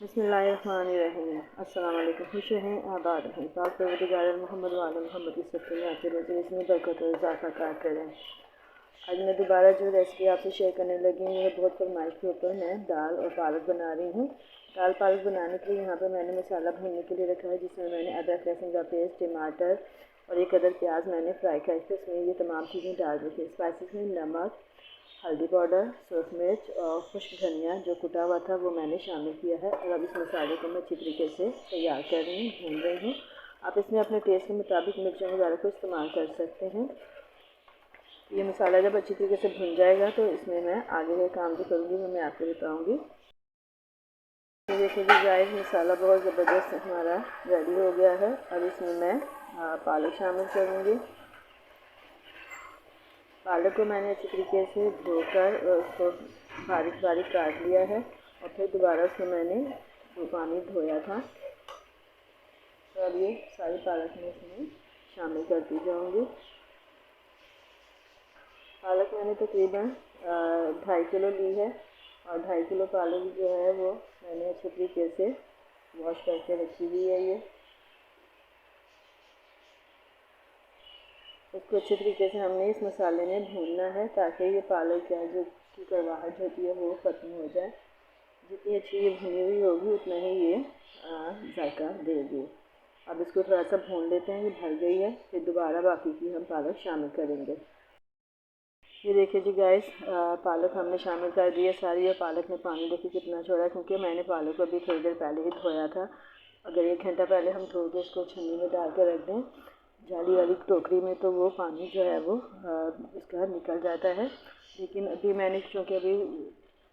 बिस्मिल्लाहिर्रहमानिर्रहीम। अस्सलाम वालेकुम। खुश रहें, आबाद रहें, पाक परवरदिगार मोहम्मद वाले मोहम्मद की सबके में आते रोज़ इसमें बरकत और इजाफा करें। आज मैं दोबारा जो रेसिपी आपसे शेयर करने लगी हूँ वो बहुत फरमाइश के ऊपर मैं दाल और पालक बना रही हूँ। दाल पालक बनाने के लिए यहाँ पर मैंने मसाला भूनने के लिए रखा है, जिसमें मैंने अदरक लहसुन का पेस्ट, टमाटर और एक अदर प्याज मैंने फ्राई करके उसमें ये तमाम चीज़ें डाल दी थी। स्पाइसेस में नमक, हल्दी पाउडर, सूरख मिर्च और खुश्क धनिया जो कुटा हुआ था वो मैंने शामिल किया है। और अब इस मसाले को मैं अच्छी तरीके से तैयार कर रही हूँ, भून रही हूँ। आप इसमें अपने टेस्ट के मुताबिक मिर्चों वगैरह को इस्तेमाल कर सकते हैं। ये मसाला जब अच्छी तरीके से भुन जाएगा तो इसमें मैं आगे का काम जो करूँगी वो मैं आपको बताऊँगी। ये देखिए जी गाइस, मसाला बहुत ज़बरदस्त हमारा रेडी हो गया है। अब इसमें मैं पालक शामिल करूँगी। पालक को मैंने अच्छी तरीके से धोकर उसको बारीक बारीक काट लिया है और फिर दोबारा उसको मैंने पानी धोया था। तो अब ये सारी पालक मैं इसमें शामिल करती जाऊंगी। पालक मैंने तकरीबन 2.5 किलो ली है और 2.5 किलो पालक जो है वो मैंने अच्छे तरीके से वॉश करके रखी हुई है। ये इसको अच्छे तरीके से हमने इस मसाले में भूनना है ताकि ये पालक क्या जो की कड़वाहट होती है वो ख़त्म हो जाए। जितनी अच्छी ये भुनी हुई होगी उतना ही ये जायका देगी। अब इसको थोड़ा सा भून लेते हैं, ये भर गई है। फिर दोबारा बाकी की हम पालक शामिल करेंगे। ये देखिए जी गाइस, पालक हमने शामिल कर दी है सारी। और पालक में पानी देखिए कितना छोड़ा है, क्योंकि मैंने पालक को अभी थोड़ी देर पहले ही धोया था। अगर 1 घंटा पहले हम धो के इसको छन्नी में डाल के रख दें जाली वाली टोकरी में तो वो पानी जो है वो इसका निकल जाता है। लेकिन अभी मैंने चूँकि अभी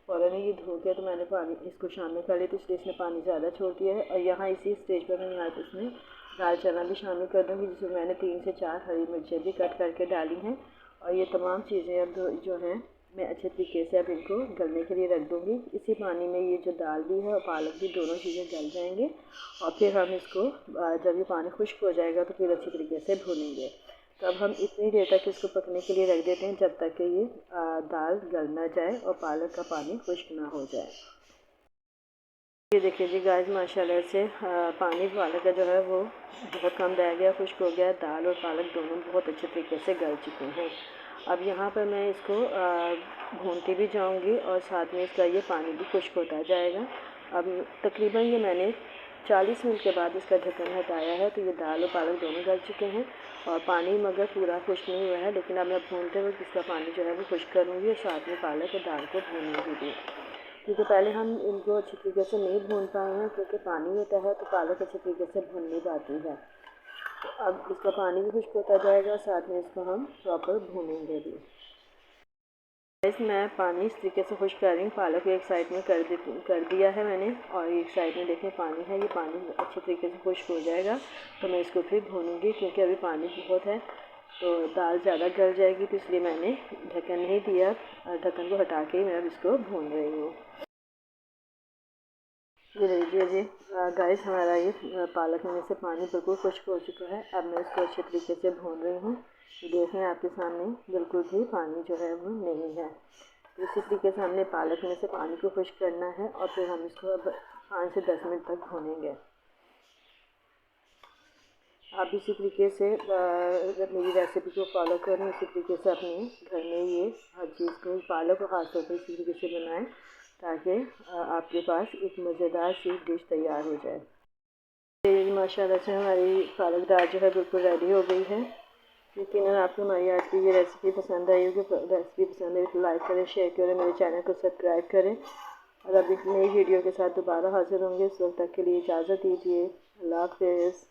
फ़ौरन ही धो के तो मैंने पानी इसको शामिल कर लिया, तो इसलिए इसने पानी ज़्यादा छोड़ दिया है। और यहाँ इसी स्टेज पर मैं यहाँ पर इसमें दाल चना भी शामिल कर दूँगी, जिसमें मैंने 3 से 4 हरी मिर्चें भी कट करके डाली हैं। और ये तमाम चीज़ें अब जो हैं मैं अच्छे तरीके से अब इनको गलने के लिए रख दूँगी। इसी पानी में ये जो दाल भी है और पालक भी दोनों चीज़ें गल जाएंगे। और फिर हम इसको जब ये पानी खुश्क हो जाएगा तो फिर अच्छी तरीके से भूनेंगे। तो अब हम इतनी देर तक इसको पकने के लिए रख देते हैं जब तक कि ये दाल गल ना जाए और पालक का पानी खुश्क ना हो जाए। ये देखिए जी गाइस, माशाल्लाह से पानी पालक का जो है वो बहुत कम रह गया, खुश्क हो गया। दाल और पालक दोनों बहुत अच्छे तरीके से गल चुके हैं। अब यहाँ पर मैं इसको भूनती भी जाऊँगी और साथ में इसका ये पानी भी खुश्क होता जाएगा। अब तकरीबन ये मैंने 40 मिनट के बाद इसका ढक्कन हटाया है, तो ये दाल और पालक दोनों गल चुके हैं और पानी मगर पूरा खुश्क नहीं हुआ है। लेकिन अब मैं भूनते वक्त इसका पानी जो है वो खुश्क करूँगी और साथ में पालक और दाल को भूनूँगी भी, क्योंकि पहले हम इनको अच्छी तरीके से नहीं भून पाए हैं, क्योंकि पानी होता है तो पालक अच्छी तरीके से भून नहीं पाती है। तो अब इसका पानी भी खुश्क होता जाएगा, साथ में इसको हम प्रॉपर भूनेंगे भी। मैं पानी इस तरीके से खुश्क कर रही हूँ। पालक एक साइड में कर दिया है मैंने और एक साइड में देखें पानी है। ये पानी अच्छे तरीके से खुश्क हो जाएगा तो मैं इसको फिर भूनूँगी, क्योंकि अभी पानी बहुत है तो दाल ज़्यादा गल जाएगी, तो इसलिए मैंने ढक्कन नहीं दिया। ढक्कन को हटा के मैं अब इसको भून रही हूँ। ये लीजिए जी गाइस, हमारा ये पालक में से पानी बिल्कुल खुश्क हो चुका है। अब मैं इसको अच्छे तरीके से भून रही हूँ। देखें आपके सामने बिल्कुल भी पानी जो है वो नहीं है। तो इसी तरीके से हमने पालक में से पानी को खुश्क करना है और फिर हम इसको अब 5 से 10 मिनट तक भूनेंगे। आप इसी तरीके से मेरी रेसिपी को फॉलो करें, इसी तरीके से अपने घर में ये हर चीज़ को पालक को खास तौर पर इसी तरीके से बनाएं ताकि आपके पास एक मज़ेदार सी डिश तैयार हो जाए। माशाल्लाह से हमारी पालक दाल जो है बिल्कुल रेडी हो गई है। यकीनन आपको हमारी आज की ये रेसिपी पसंद आई होगी। रेसिपी पसंद आई तो लाइक करें, शेयर करें, मेरे चैनल को सब्सक्राइब करें। और अभी नई वीडियो के साथ दोबारा हाजिर होंगे। उस वक्त तक के लिए इजाज़त दीजिए। अल्लाह हाफ़िज़।